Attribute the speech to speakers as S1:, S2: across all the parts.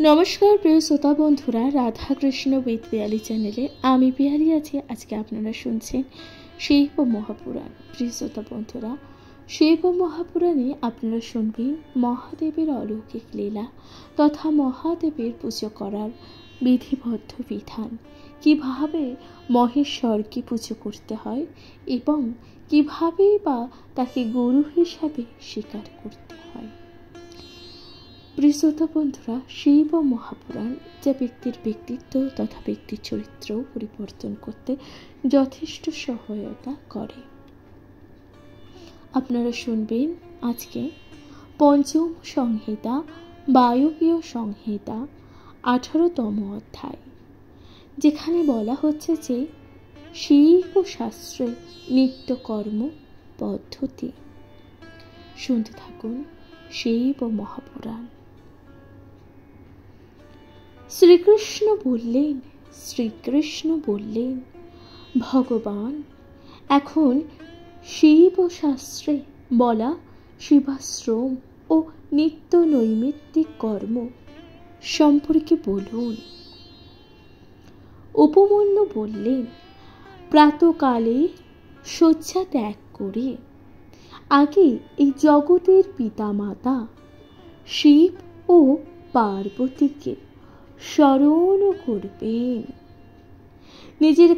S1: নমস্কার প্রিয় শ্রোতা বন্ধুরা, রাধাকৃষ্ণ উইথ পিয়ালি চ্যানেলে আমি পিয়ালি আছি। আজকে আপনারা শুনছেন শিব মহাপুরাণ। প্রিয় শ্রোতা বন্ধুরা, শিব মহাপুরাণে আপনারা শুনবেন মহাদেবের অলৌকিক লীলা তথা মহাদেবের পুজো করার বিধিবদ্ধ বিধান, কিভাবে মহেশ্বরকে পুজো করতে হয় এবং কিভাবেই বা তাকে গুরু হিসাবে স্বীকার করতে হয়। প্রিয় শ্রোতা বন্ধুরা, শিব মহাপুরাণ যা ব্যক্তির ব্যক্তিত্ব তথা ব্যক্তির চরিত্র পরিবর্তন করতে যথেষ্ট সহায়তা করে। আপনারা শুনবেন আজকে পঞ্চম সংহিতা বায়বীয় সংহিতা 18তম অধ্যায়, যেখানে বলা হচ্ছে যে শিব শাস্ত্রে নিত্যকর্ম পদ্ধতি। শুনতে থাকুন শিব মহাপুরাণ। শ্রীকৃষ্ণ বললেন, ভগবান, এখন শিব শাস্ত্রে বলা শিবাশ্রম ও নিত্য নৈমিত্তিক কর্ম সম্পর্কে বলুন। উপমন্যু বললেন, প্রাতকালে শয্যা ত্যাগ করে আগে এই জগতের পিতামাতা শিব ও পার্বতীকে স্মরণ করবেন। নিজের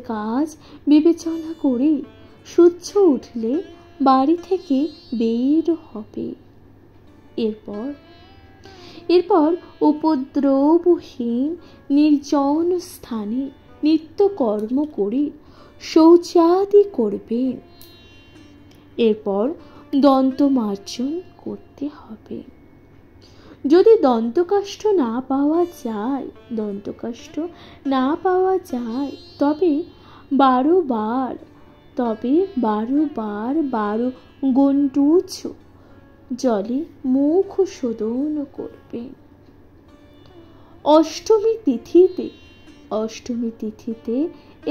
S1: কাজ বিবেচনা করে সূর্য উঠলে বাড়ি থেকে বের হবে। এরপর উপদ্রবহীন নির্জন স্থানে নিত্যকর্ম করে শৌচাদি করবেন। এরপর দন্তমার্জন করতে হবে। যদি দন্তকাষ্ঠ না পাওয়া যায় তবে 12 বার গণ্ডূচ জলে মুখ শোধন করবেন। অষ্টমী তিথিতে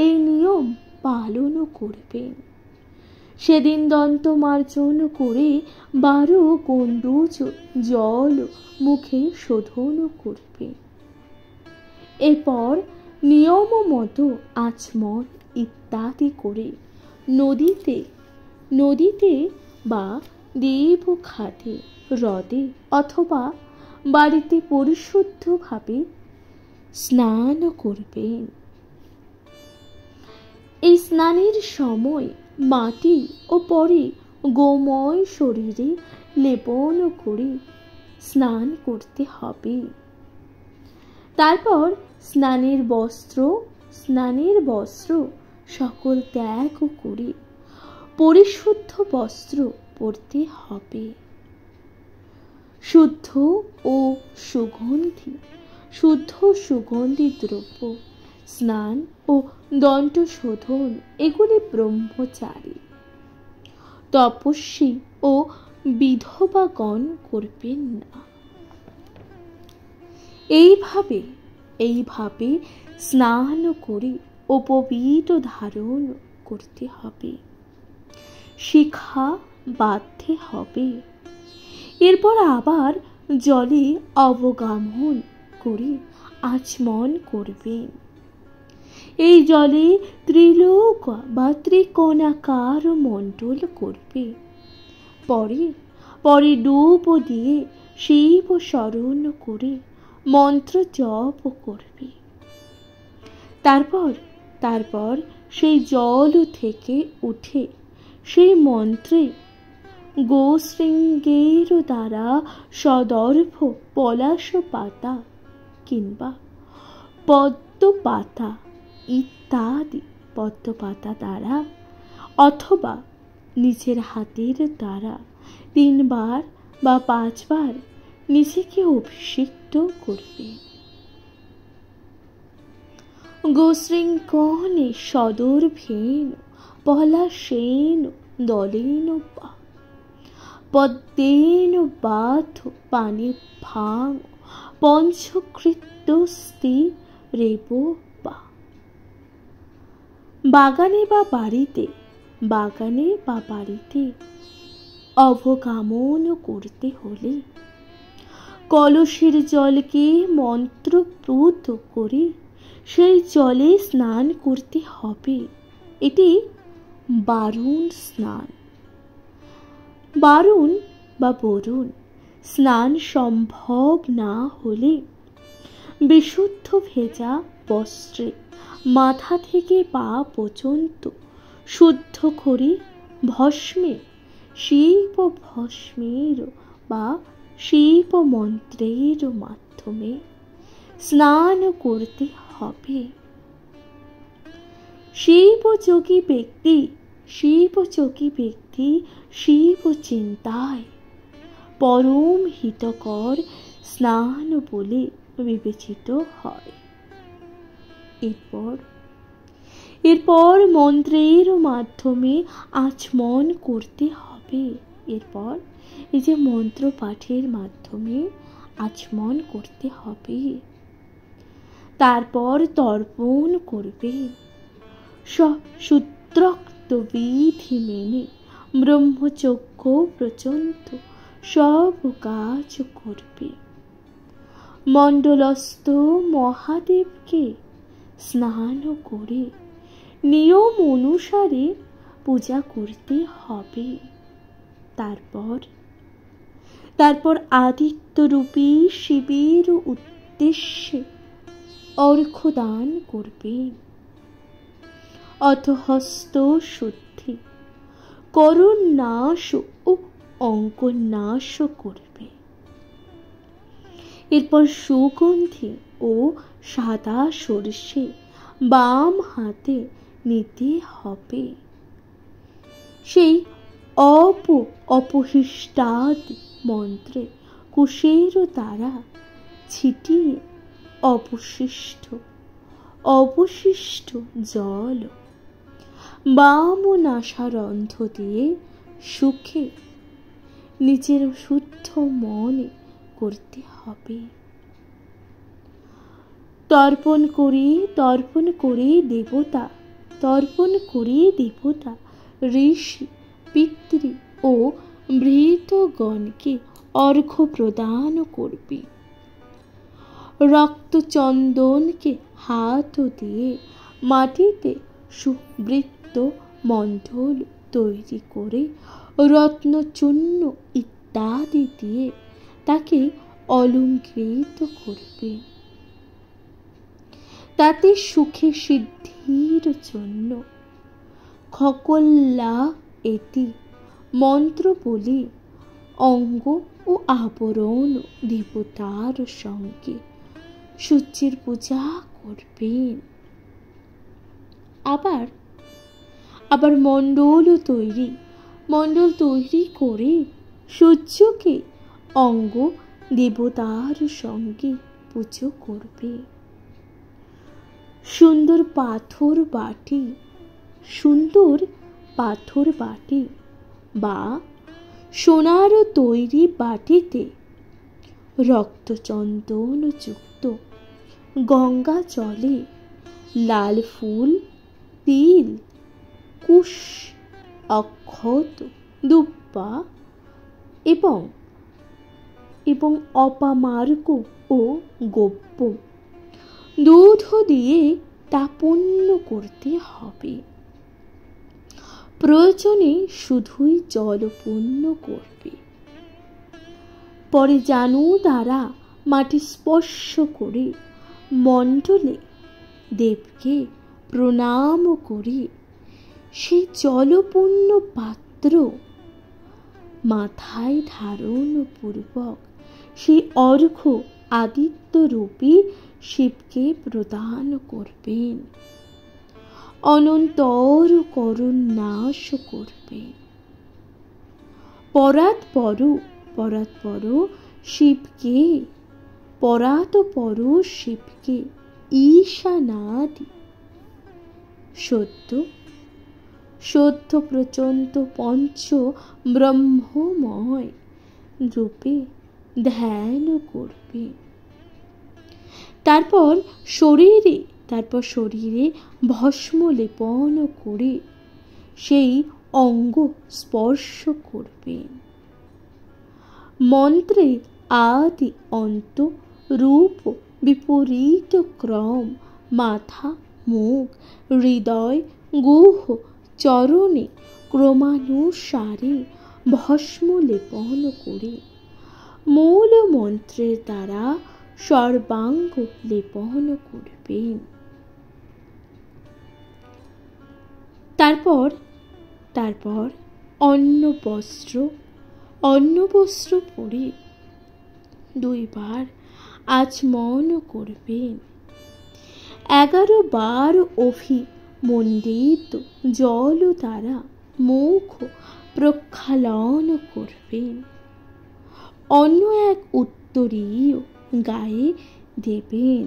S1: এই নিয়ম পালন করবেন। সেদিন দন্তমার্জন করে 12 গণ্ডূচ জল মুখে শোধন করবে। এরপর নিয়ম মতো আচমন ইত্যাদি করে নদীতে বা দেবখাতে, হ্রদে অথবা বাড়িতে পরিশুদ্ধভাবে স্নান করবেন। এই স্নানের সময় মাটি ও পরে গোময় শরীরে লেপন করে স্নান করতে হবে। তারপর স্নানের বস্ত্র সকল ত্যাগ করে পরিশুদ্ধ বস্ত্র পরতে হবে। শুদ্ধ সুগন্ধি দ্রব্য, স্নান ও দন্ত শোধন এগুলি ব্রহ্মচারী, তপস্বী ও বিধবাগণ করবেন না। এইভাবে স্নান করে উপবীত ধারণ করতে হবে, শিখা বাঁধতে হবে। এরপর আবার জলে অবগামন করে আচমন করবেন। এই জলে ত্রিলোক বা ত্রিকোণাকার মণ্ডল করবে। পরে ডুব দিয়ে শিব স্মরণ করে মন্ত্র জপ করবে। তারপর সেই জল থেকে উঠে সেই মন্ত্রে গোশৃঙ্গের দ্বারা সদর্ভ পলাশ পাতা কিংবা পদ্ম পাতা দ্বারা অথবা নিজের হাতের দ্বারা 3 বার বা 5 বার নিজেকে অভিষিক্ত করবে। গোশৃঙ্গনে সদর্ভেন পলাশেন দলেন বা পদ্মেন বাথ পানি ভাঙ পঞ্চকৃত্যস্তি রেব বা। বাগানে বা বাড়িতে অবগামন করতে হলে কলসের জলকে মন্ত্রপুত করে সেই জলে স্নান করতে হবে। এটি বারুণ স্নান। বারুণ বা বরুণ স্নান সম্ভব না হলে বিশুদ্ধ ভেজা বস্ত্রে মাথা থেকে পা পর্যন্ত শুদ্ধ করে ভস্মে শিব ভস্মের বা শিব মন্ত্রের মাধ্যমে স্নান করতে হবে। শিবযোগী ব্যক্তি শিব চিন্তায় পরম হিতকর স্নান বলে বিবেচিত হয়। এরপর মন্ত্রের মাধ্যমে আচমন করতে হবে। এরপর এই যে মন্ত্র পাঠের মাধ্যমে আচমন করতে হবে। তারপর তর্পণ করবে। সূত্রোক্ত বিধি মেনে ব্রহ্মচর্য পর্যন্ত সব কাজ করবে। মণ্ডলস্থ মহাদেবকে স্নান করে নিয়ম অনুসারে পূজা করতে হবে। তারপর আদিত্যরূপী শিবের উদ্দেশ্যে অর্ঘ্যদান করবেন। অথ হস্ত শুদ্ধি, করুণাশ ও অঙ্কনাশ করবে। এরপর সুগন্ধি ও সাদা সরষে বাম হাতে নিতে হবে। সেই অপহিষ্টাদি মন্ত্রে কুশের দ্বারা ছিটিয়ে অবশিষ্ট জল বাম নাসারন্ধ্র দিয়ে সুখে নিজের শুদ্ধ মনে করতে হবে। তর্পণ করে দেবতা ঋষি পিতৃ ও ভৃতগণকে অর্ঘ্য প্রদান করবে। রক্তচন্দনকে হাত দিয়ে মাটিতে সুবৃত্ত মণ্ডল তৈরি করে রত্নচূর্ণ ইত্যাদি দিয়ে তাকে অলঙ্কৃত করবে। তাতে সুখে সিদ্ধির জন্য খকল্লা এটি মন্ত্র বলে অঙ্গ ও আবরণ দেবতার সঙ্গে সূর্যের পূজা করবেন। আবার মণ্ডল তৈরি করে সূর্যকে অঙ্গ দেবতার সঙ্গে পুজো করবে। সুন্দর পাথর বাটি বা সোনার তৈরি বাটিতে রক্তচন্দন যুক্ত গঙ্গা জলে লাল ফুল, তিল, কুশ, অক্ষত, দুব্বা এবং অপামার্গ ও গোপ্য দুধ দিয়ে তা পূর্ণ করতে হবে। প্রয়োজনে শুধুই জল পূর্ণ করবে। পরে জানু দ্বারা মাটি স্পর্শ করে মণ্ডলে দেবকে প্রণাম করে সেই জলপূর্ণ পাত্র মাথায় ধারণ পূর্বক সেই অর্ঘ্য আদিত্যরূপী শিবকে প্রদান করবেন। অনন্তর করুণাশ করবেন। পরাৎপর শিবকে ঈশানাদি সদ্য প্রচণ্ড পঞ্চ ব্রহ্মময় রূপে ধ্যান করবে। তারপর শরীরে ভস্ম লেপন করে সেই অঙ্গ স্পর্শ করবেন। মন্ত্রে আদি অন্ত রূপ বিপরীত ক্রম, মাথা মুখ হৃদয় গুহ চরণে ক্রমানুসারে ভস্ম লেপন করে মূল মন্ত্রের দ্বারা সর্বাঙ্গ লেপন করবেন। তারপর অন্ন বস্ত্র পরে 2 বার আচমন করবেন। 11 বার অভিমণ্ডিত জল দ্বারা মুখ প্রক্ষালন করবেন। অন্য এক উত্তরীয় গায়ে দেবেন।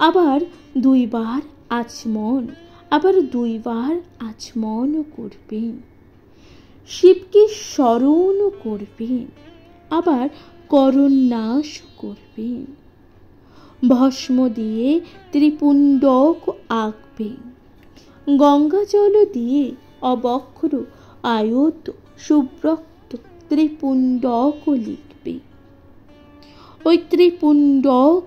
S1: আবার 2 বার আচমন করবেন। শিবকে স্মরণ করবেন, আবার করন্যাস করবেন। ভস্ম দিয়ে ত্রিপুণ্ডক আঁকবেন। গঙ্গা জল দিয়ে অবক্র আয়ত সুব্রক্ত ত্রিপুণ্ডক লিখবে। ওই ত্রিপুণ্ডক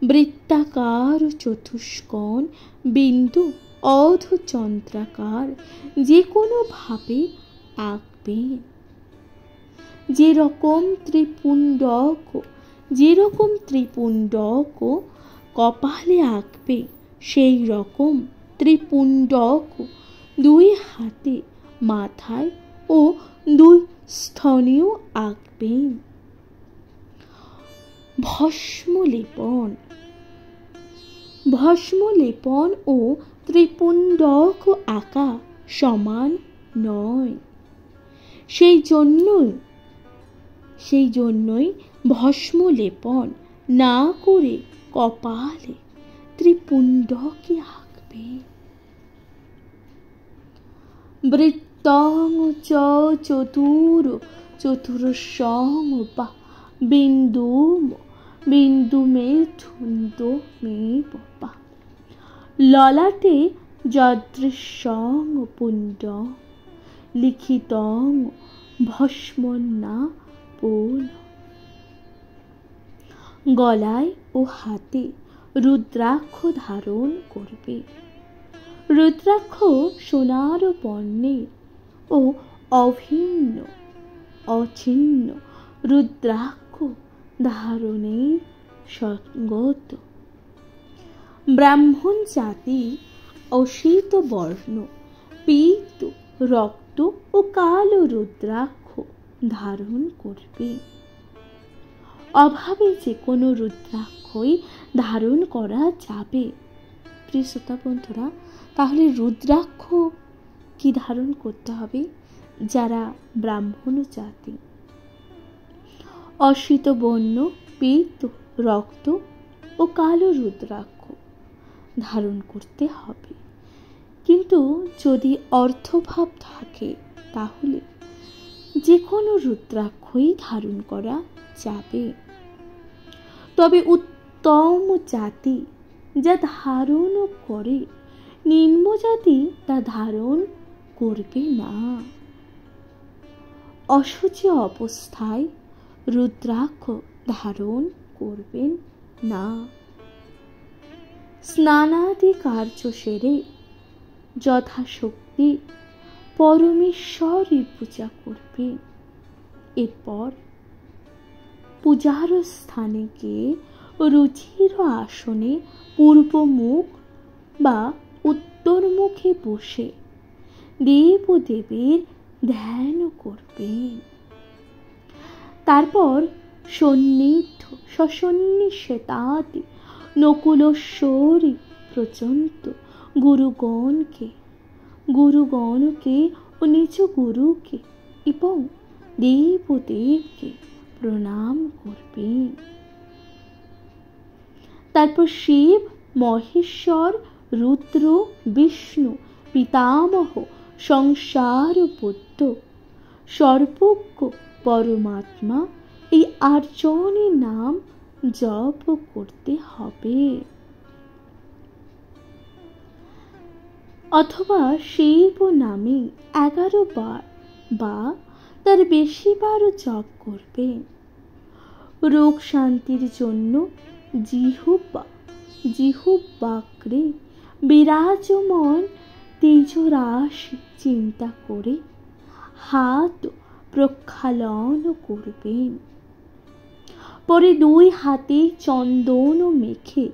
S1: বৃত্তাকার চতুষ্কোণ বিন্দু অর্ধচন্দ্রাকার যে কোনো ভাবে আঁকবেন। যেরকম ত্রিপুণ্ডক কপালে আঁকবে, সেই রকম ত্রিপুণ্ডক 2 হাতে মাথায় ও 2 স্তনেও আঁকবেন। ভস্ম লেপন ও ত্রিপুণ্ডক আঁকা সমান নয়। সেই জন্যই ভস্ম লেপন না করে কপালে ত্রিপুণ্ডকে আঁকবে। বৃত্তং চ চতুরস্রং বা বিন্দুমেথুন্দমেব বা ললাটে যদৃশং পুণ্ডং লিখিতং ভস্মন্না পোল। গলায় ও হাতে রুদ্রাক্ষ ধারণ করবে। রুদ্রাক্ষ সোনার বর্ণের ও অছিন্ন রুদ্রাক্ষ ধারণের সঙ্গত। ব্রাহ্মণ জাতি অসিত বর্ণ পীত রক্ত ও কালো রুদ্রাক্ষ ধারণ করবে। অভাবে যে কোনো রুদ্রাক্ষই ধারণ করা যাবে। প্রিয় শ্রোতা বন্ধুরা, তাহলে রুদ্রাক্ষ কি ধারণ করতে হবে? যারা ব্রাহ্মণ জাতি অসিত বর্ণ পীত রক্ত ও কালো রুদ্রাক্ষ ধারণ করতে হবে। কিন্তু যদি অর্থভাব থাকে তাহলে যে কোনো রুদ্রাক্ষই ধারণ করা যাবে। তবে উত্তম জাতি যা ধারণ করে, নিম্ন জাতি তা ধারণ করবে না। অশুচি অবস্থায় রুদ্রাক্ষ ধারণ করবেন না। স্নানাদি কার্য সেরে যথাশক্তি পরমেশ্বরের পূজা করবেন। এরপর পূজার স্থানে গিয়ে রুচির আসনে পূর্বমুখ বা উত্তরমুখে বসে দেবদেবীর ধ্যান করবেন। তারপর সসন্নিষেধাদি নকুলেশ্বরী পর্যন্ত গুরুগণকে ও নিজ গুরুকে এবং দেবদেবকে প্রণাম করবেন। তারপর শিব, মহেশ্বর, রুদ্র, বিষ্ণু, পিতামহ, সংসার বুদ্ধ, সর্বজ্ঞ পরমাত্মা এই 8 জনের নাম জপ করতে হবে। অথবা শিব নামে 11 বার বা তার বেশিবার জপ করবেন। রোগ শান্তির জন্য জিহ্বাগ্রে বিরাজমান তেজরাশি চিন্তা করে হাত প্রক্ষালন করবেন। পরে দুই হাতে চন্দন মেখে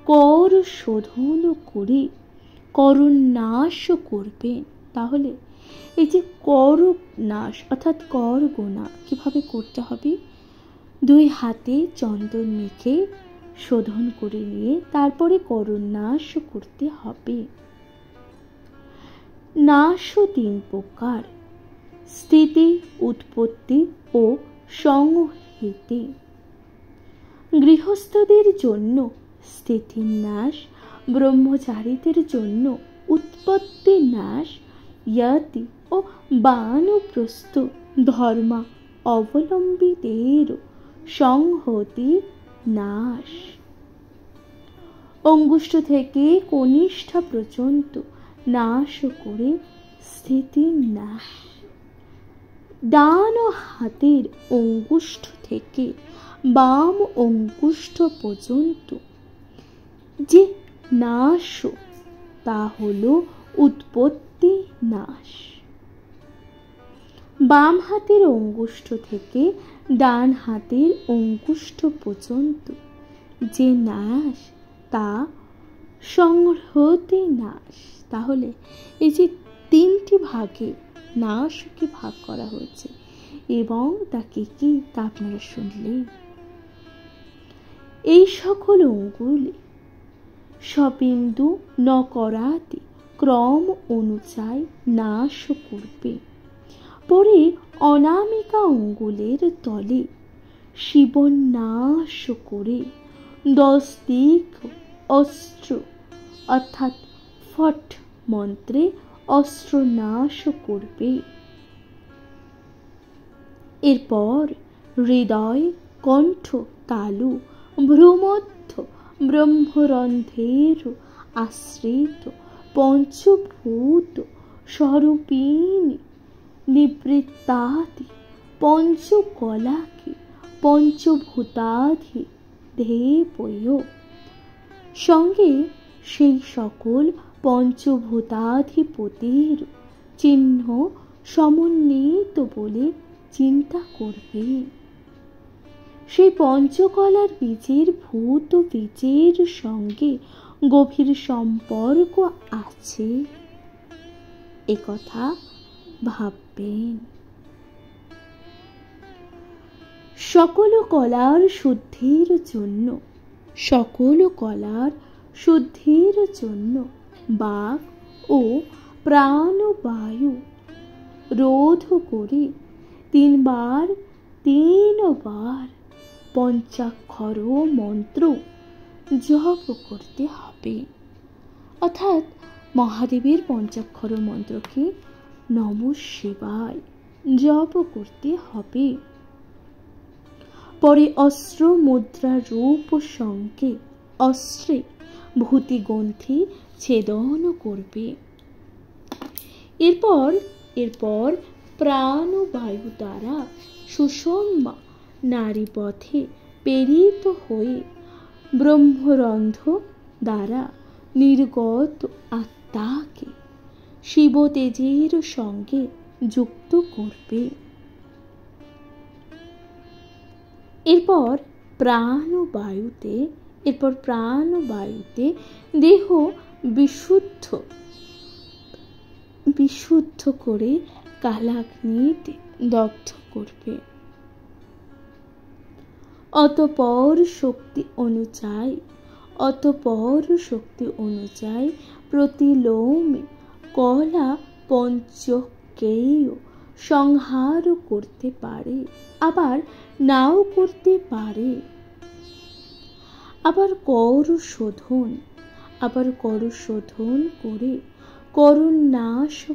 S1: কর শোধন করে করুণাশ করবেন। তাহলে এই যে কর নাশ অর্থাৎ কর গোনা কিভাবে করতে হবে, দুই হাতে চন্দন মেখে শোধন করে নিয়ে তারপরে করুণাশ করতে হবে। নাশ তিন প্রকার, স্থিতি, উৎপত্তি ও সংহতি। গৃহস্থদের জন্য স্থিতির নাশ, ব্রহ্মচারীদের জন্য উৎপত্তি নাশ, ইয়তি ও বানপ্রস্থ ধর্মা অবলম্বীদের সংহতি নাশ। অঙ্গুষ্ঠ থেকে কনিষ্ঠা পর্যন্ত নাশ করে স্থিতি নাশ। ডান হাতের অঙ্গুষ্ঠ থেকে বাম অঙ্গুষ্ঠ পর্যন্ত যে নাশ তা হল উৎপত্তি নাশ। বাম হাতের অঙ্গুষ্ঠ থেকে ডান হাতের অঙ্গুষ্ঠ পর্যন্ত যে নাশ তা সংহতি নাশ। তাহলে এই যে তিনটি ভাগে নাশকে ভাগ করা হয়েছে এবং তাকে কি তা আপনারা শুনলেন। এই সকল অঙ্গুলি সবিন্দু ন করাতে ক্রম অনুযায়ী নাশ করবে। পরে অনামিকা অঙ্গুলের তলে শিবনাশ করে 10 দিক অস্ত্র অর্থাৎ ফট মন্ত্রে অস্ত্র নাশ করবে। এরপর হৃদয়, কণ্ঠ, তালু, ভ্রূমধ্য, ব্রহ্মরন্ধ্রের আশ্রিত পঞ্চভূত স্বরূপিণী নিবৃত্তাদি পঞ্চকলাকে পঞ্চভূতাধি ধেয় সঙ্গে সেই সকল পঞ্চভূতাধিপতির চিহ্ন সমন্বিত বলে চিন্তা করবে। সেই পঞ্চকলার বীজের ভূত বীজের সঙ্গে গভীর সম্পর্ক আছে একথা ভাববেন। সকল কলার শুদ্ধির জন্য বাক ও প্রাণবায়ু রোধ করে তিনবার পঞ্চাক্ষর মন্ত্র জপ করতে হবে। অর্থাৎ মহাদেবের পঞ্চাক্ষর মন্ত্রকে নমঃ শিবায় জপ করতে হবে। পরে অস্ত্র মুদ্রা রূপ সঙ্গে অস্ত্রে ভূতিগ্রন্থি ছেদন করবে। এরপর প্রাণবায়ু দ্বারা সুষমা নারী পথে প্রেরিত হয়ে ব্রহ্মরন্ধ্র দ্বারা নির্গত আত্মাকে শিবতেজের সঙ্গে যুক্ত করবে। এরপর প্রাণবায়ুতে দেহ বিশুদ্ধ করে কালাগ্নিতে দগ্ধ করবে। অতঃপর শক্তি অনুযায়ী প্রতিলোমে কলা পঞ্চকেয় সংহার করতে পারে, আবার নাও করতে পারে। আবার কর শোধন করে করুণাশ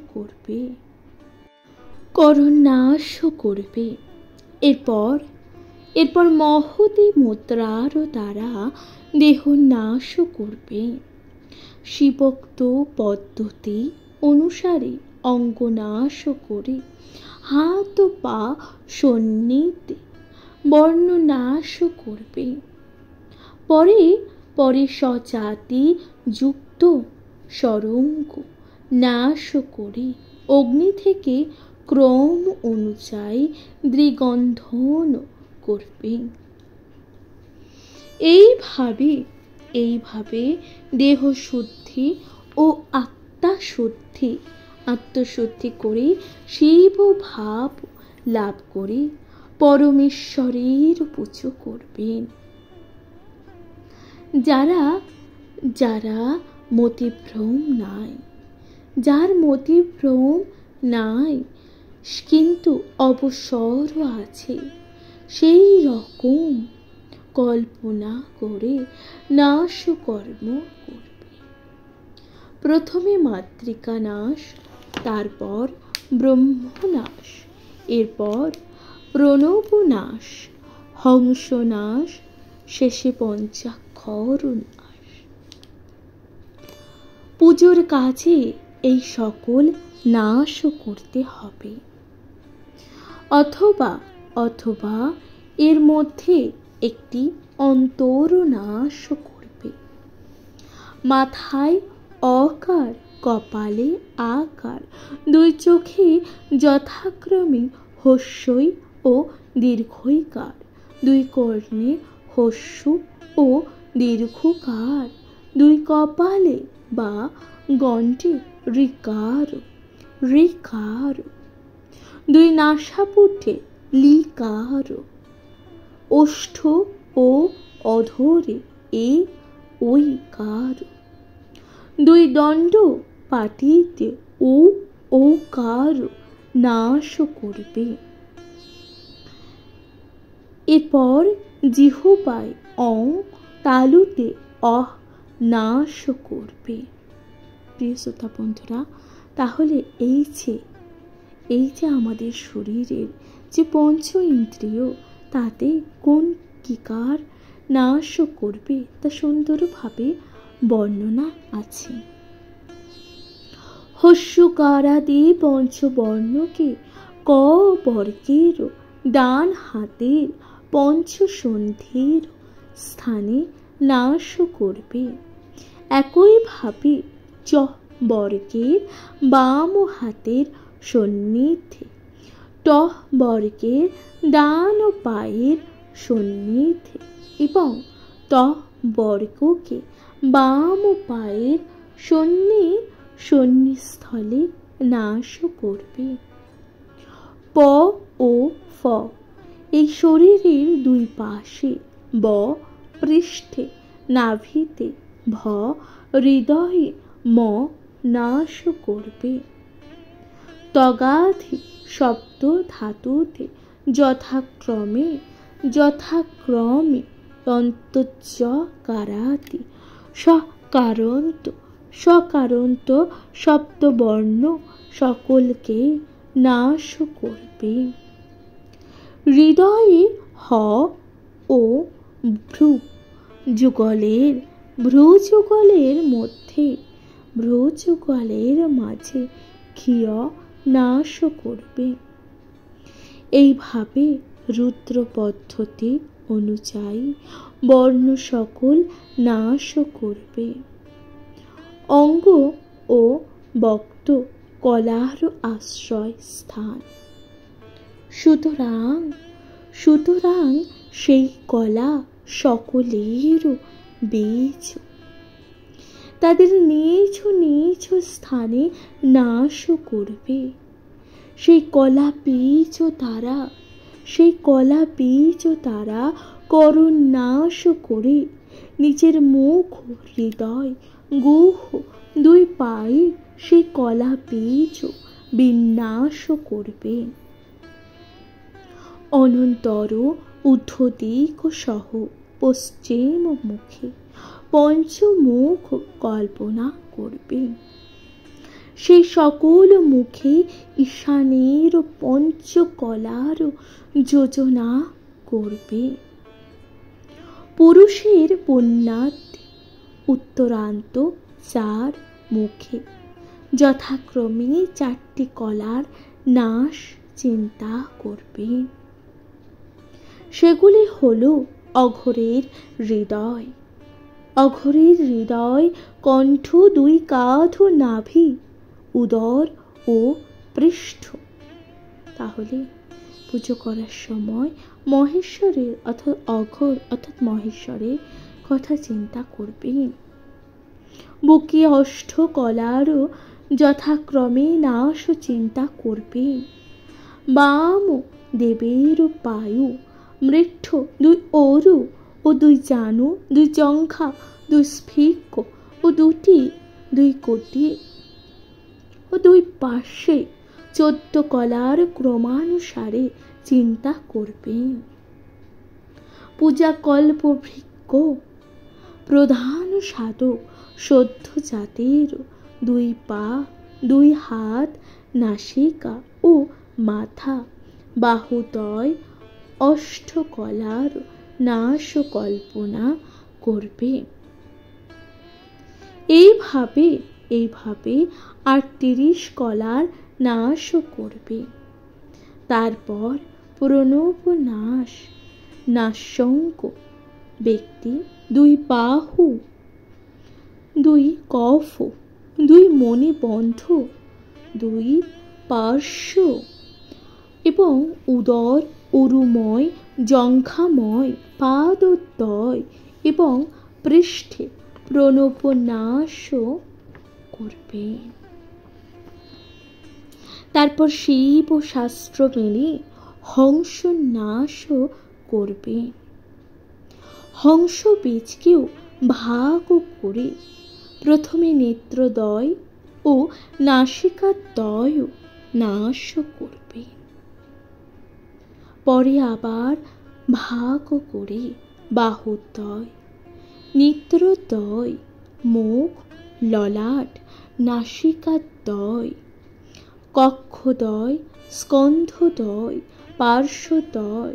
S1: করবে। এরপর মহতী মুদ্রার দ্বারা দেহ নাশ করবে। শিবোক্ত পদ্ধতি অনুসারে অঙ্গনাশ করে, হাত পা সন্নিতে বর্ণনাশ করবে। পরে পরে স্বজাতি যুক্ত সরঙ্গ নাশ করে অগ্নি থেকে ক্রম অনুযায়ী দৃগন্ধন করবে। এইভাবে দেহ শুদ্ধি ও আত্মশুদ্ধি করে শিব ভাব লাভ করে পরমেশ্বরের পুজো করবেন। যারা মতিভ্রম নাই, যার মতিভ্রম নাই কিন্তু অবসর আছে, সেই রকম কল্পনা করে নাশ কর্ম করবে। প্রথমে মাতৃকা নাশ, তারপর ব্রহ্মনাশ, এরপর প্রণব নাশ, হংস নাশ, শেষে পঞ্চাক্ষর নাশ। পুজোর কাজে এই সকল নাশ করতে হবে। অথবা এর মধ্যে একটি অন্তর্নাশ করবে। মাথায় অকার, কপালে আকার, দুই চোখে যথাক্রমে হস্যই ও দীর্ঘইকার, দুই কর্ণে হস্য ও দীর্ঘকার, দুই কপালে বা গণ্ডে ঋকার, দুই নাসাপুটে লিকার, ওষ্ঠ ও অধরে ঐকার, দুই দণ্ড পাটিতে ওকার নাশ করবে। এরপর জিহ্বায় অং, তালুতে অহ নাশ করবে। প্রিয় শ্রোতা বন্ধুরা, তাহলে এই যে আমাদের শরীরের যে পঞ্চ ইন্দ্রিয়, তাতে কোন কিকার নাশ করবে তা সুন্দরভাবে বর্ণনা আছে। হস্যকারাদি পঞ্চবর্ণকে ক বর্গের ডান হাতের পঞ্চসন্ধির স্থানে নাশ করবে। একইভাবে চ বর্গের বাম হাতের সন্নিধে, ট বর্গের ডান পায়ের সন্নিধে এবং ত বর্গকে বাম পায়ের সন্নিস্থলে নাশ করবে। প ও ফ এই শরীরের দুই পাশে, ব পৃষ্ঠে, নাভিতে, ভ হৃদয়ে, ম নাশ করবে। তগাধি সপ্ত ধাতুতে যথাক্রমে অন্তঃকারাতি সকারান্ত সপ্তবর্ণ সকলকে নাশ করবে। হৃদয়ে হ ও ভ্রু যুগলের মাঝে ক্ষীয় নাশ করবে। এইভাবে রুদ্র পদ্ধতি অনুযায়ী বর্ণ সকল নাশ করবে। অঙ্গ ও বক্ত কলার আশ্রয় স্থান, সুতরাং সেই কলা সকলের বীজ, তাদের নিজ নিজ স্থানে নাশ করবে। সেই কলা বীজ দ্বারা করুণ নাশ করে নিজের মুখ, হৃদয়, গুহ, দুই পায়ে সেই কলা বীজ বিনাশ করবে। অনন্তর ঊর্ধ্বদিক সহ পশ্চিম মুখে পঞ্চমুখ কল্পনা করবে। সেই সকল মুখে ঈশানের পঞ্চকলার যোজনা করবে। পুরুষের পুণ্যার্থে উত্তরান্ত চার মুখে যথাক্রমে 4টি কলার নাশ চিন্তা করবেন। সেগুলি হল অঘোরের হৃদয়, অঘোরের হৃদয়, কণ্ঠ, 2 কাঁধ ও নাভি, উদর ও পৃষ্ঠ। তাহলে পুজো করার সময় মহেশ্বরের অর্থাৎ অঘোর অর্থাৎ মহেশ্বরের কথা চিন্তা করবেন। বুকে অষ্টকলারও যথাক্রমে নাশ চিন্তা করবেন। বাম দেবের পায়ু, মৃষ্ঠ, 2 অরু ও 2 জানু, 2 জঙ্ঘা, 2 স্ফীক ও 2 কোটি ও 2 পার্শ্বে 14 কলার ক্রমানুসারে চিন্তা করবেন। পূজা কল্প বৃক্ষ, প্রধান সাধক সদ্য জাতের 2 পা, 2 হাত, নাসিকা ও মাথা, বাহুদ্বয়, অষ্টকলার নাশ কল্পনা করবে। এইভাবে 38 কলার নাশ করবে। তারপর প্রণব নাশ, নাশঙ্ক ব্যক্তি, 2 বাহু, 2 কফ, 2 মণিবন্ধ, 2 পার্শ্ব এবং উদর, উরুময়, জঙ্ঘাময়, পাদদ্বয় এবং পৃষ্ঠে প্রণব নাশ করবেন। তারপর শিব ও শাস্ত্র মেনে হংস নাশ করবে। হংস বীজকেও ভাগ করে প্রথমে নেত্রদ্বয় ও নাসিকাদ্বয় নাশ করবে। পরে আবার ভাগ করে বাহুদ্বয়, নেত্রদ্বয়, মুখ, ললাট, নাসিকাদ্বয়, কক্ষদ্বয়, স্কন্ধদ্বয়, পার্শ্বদ্বয়,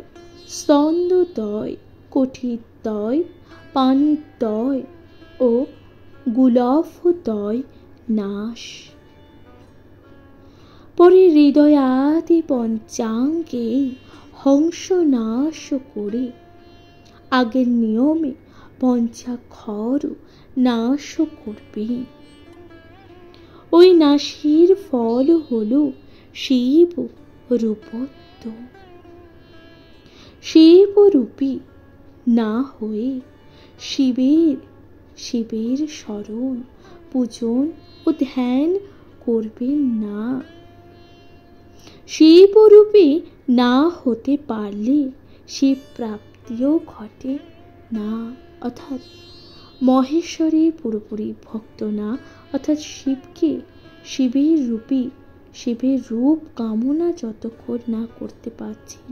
S1: স্তন্দদ্বয়, কটিদ্বয়, পাণিদ্বয় ও গুলফদ্বয় নাশ। পরে হৃদয়াদি পঞ্চাঙ্গে হংস নাশ করে আগের নিয়মে পঞ্চাক্ষর নাশ করবে। ওই নাশের ফল হল শিব রূপত্ব। শিব রূপী না হয়ে শিবের স্মরণ, পূজন ও ধ্যান করবেন না। শিবরূপী না হতে পারলে শিব প্রাপ্তিও ঘটে না, অর্থাৎ মহেশ্বরের পুরোপুরি ভক্ত না, অর্থাৎ শিবের রূপ কামনা যতক্ষণ না করতে পারছেন,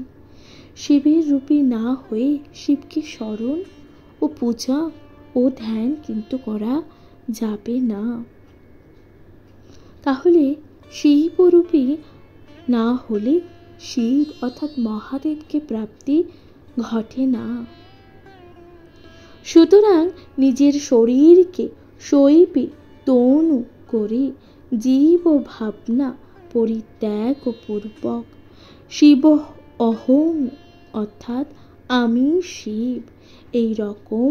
S1: শিবের রূপী না হয়ে শিবকে স্মরণ ও পূজা ও ধ্যান কিন্তু করা যাবে না। তাহলে শিবরূপী না হলে শিব অর্থাৎ মহাদেবকে প্রাপ্তি ঘটে না। সুতরাং নিজের শরীরকে শৈবী তনু করে জীব ভাবনা পরিত্যাগ পূর্বক শিব অহং অর্থাৎ আমি শিব এই রকম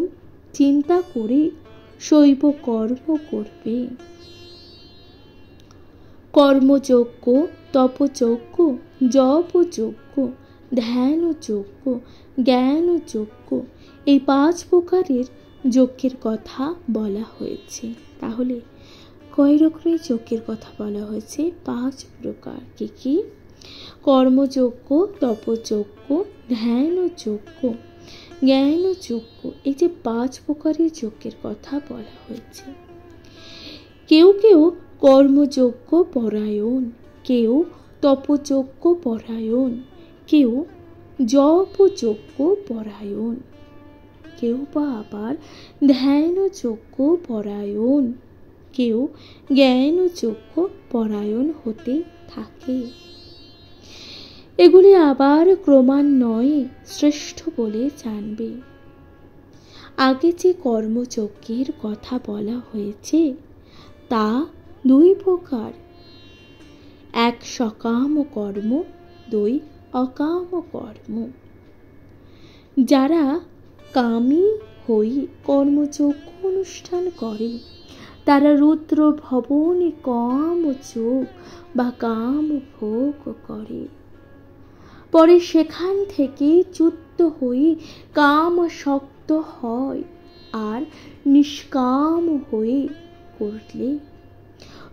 S1: চিন্তা করে শৈব কর্ম করবে। কর্মযজ্ঞ, তপযজ্ঞ, জপযজ্ঞ, ধ্যানযজ্ঞ, জ্ঞানযজ্ঞ এই 5 প্রকারের যজ্ঞের কথা বলা হয়েছে। তাহলে কয় রকমের যজ্ঞের কথা বলা হয়েছে? 5 প্রকার। কি কি? কর্মযজ্ঞ, তপযজ্ঞ, ধ্যানযজ্ঞ, জ্ঞানযজ্ঞ এই যে 5 প্রকারের যজ্ঞের কথা বলা হয়েছে। কেউ কেউ কর্মযজ্ঞ পরায়ণ, কেউ তপযজ্ঞ পরায়ণ, কেউ জপযজ্ঞ পরায়ণ, কেউ বা আবার ধ্যানযজ্ঞ পরায়ণ, কেউ জ্ঞানযজ্ঞ পরায়ণ হতে থাকে। এগুলি আবার ক্রমান্বয়ে শ্রেষ্ঠ বলে জানবে। আগে যে কর্মযজ্ঞের কথা বলা হয়েছে তা দুই প্রকার, এক সকাম কর্ম, দুই অকাম কর্ম। যারা কামী হয়ে কর্মযজ্ঞ অনুষ্ঠান করে তারা রুদ্র ভবনে কাম যোগ বা কাম ভোগ করে, পরে সেখান থেকে চ্যুত হয়ে কামাসক্ত হয়। আর নিষ্কাম হয়ে করলে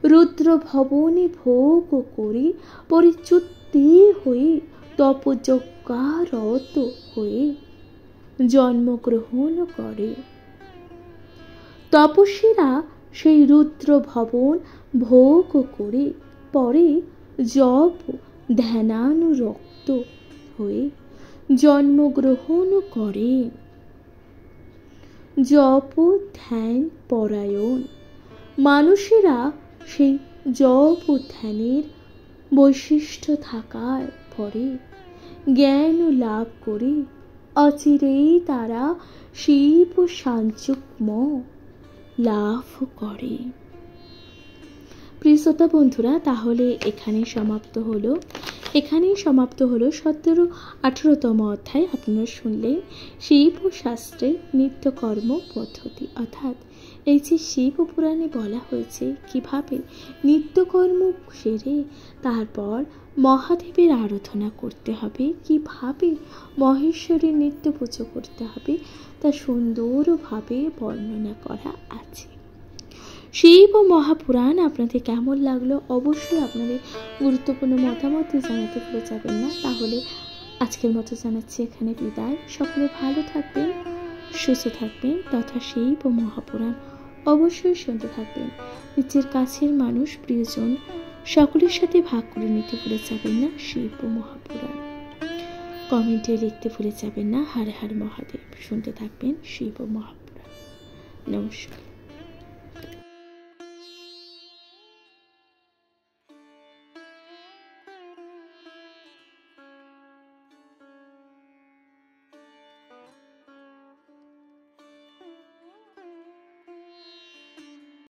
S1: রুদ্র ভবনে ভোগ করে পরিচ্যুতি হয়ে তপযজ্ঞারত হয়ে জন্মগ্রহণ করে। তপস্বীরা সেই রুদ্র ভবন ভোগ করে পরে জপ ধ্যানানুরক্ত হয়ে জন্মগ্রহণ করে। জপ ধ্যান পরায়ণ মানুষেরা সেই জপ ধ্যানের বৈশিষ্ট্য থাকার পরে জ্ঞান লাভ করে অচিরেই তারা শিব সাঞ্চুক্য লাভ করে। প্রিয় শ্রোতা বন্ধুরা, তাহলে এখানেই সমাপ্ত হলো 17-18তম অধ্যায়। আপনারা শুনলেন শিব শাস্ত্রের নিত্যকর্ম পদ্ধতি, অর্থাৎ এই যে শিব পুরাণে বলা হয়েছে কিভাবে নিত্যকর্ম সেরে তারপর মহাদেবের আরাধনা করতে হবে, কিভাবে মহেশ্বরীর নিত্য পুজো করতে হবে, তা সুন্দরভাবে বর্ণনা করা আছে। শিব মহাপুরাণ আপনাদের কেমন লাগলো অবশ্যই আপনাদের গুরুত্বপূর্ণ মতামত জানাতে ভুলে যাবেন না। তাহলে আজকের মতো জানাচ্ছি এখানে বিদায়। সকলে ভালো থাকবেন, সুস্থ থাকবেন, তথা শিব মহাপুরাণ অবশ্যই শুনতে থাকবেন। নিজের কাছের মানুষ, প্রিয়জন সকলের সাথে ভাগ করে নিতে ভুলে যাবেন না শিব মহাপুরাণ। কমেন্টে লিখতে ভুলে যাবেন না হর হর মহাদেব। শুনতে থাকবেন শিব মহাপুরাণ। নমস্কার।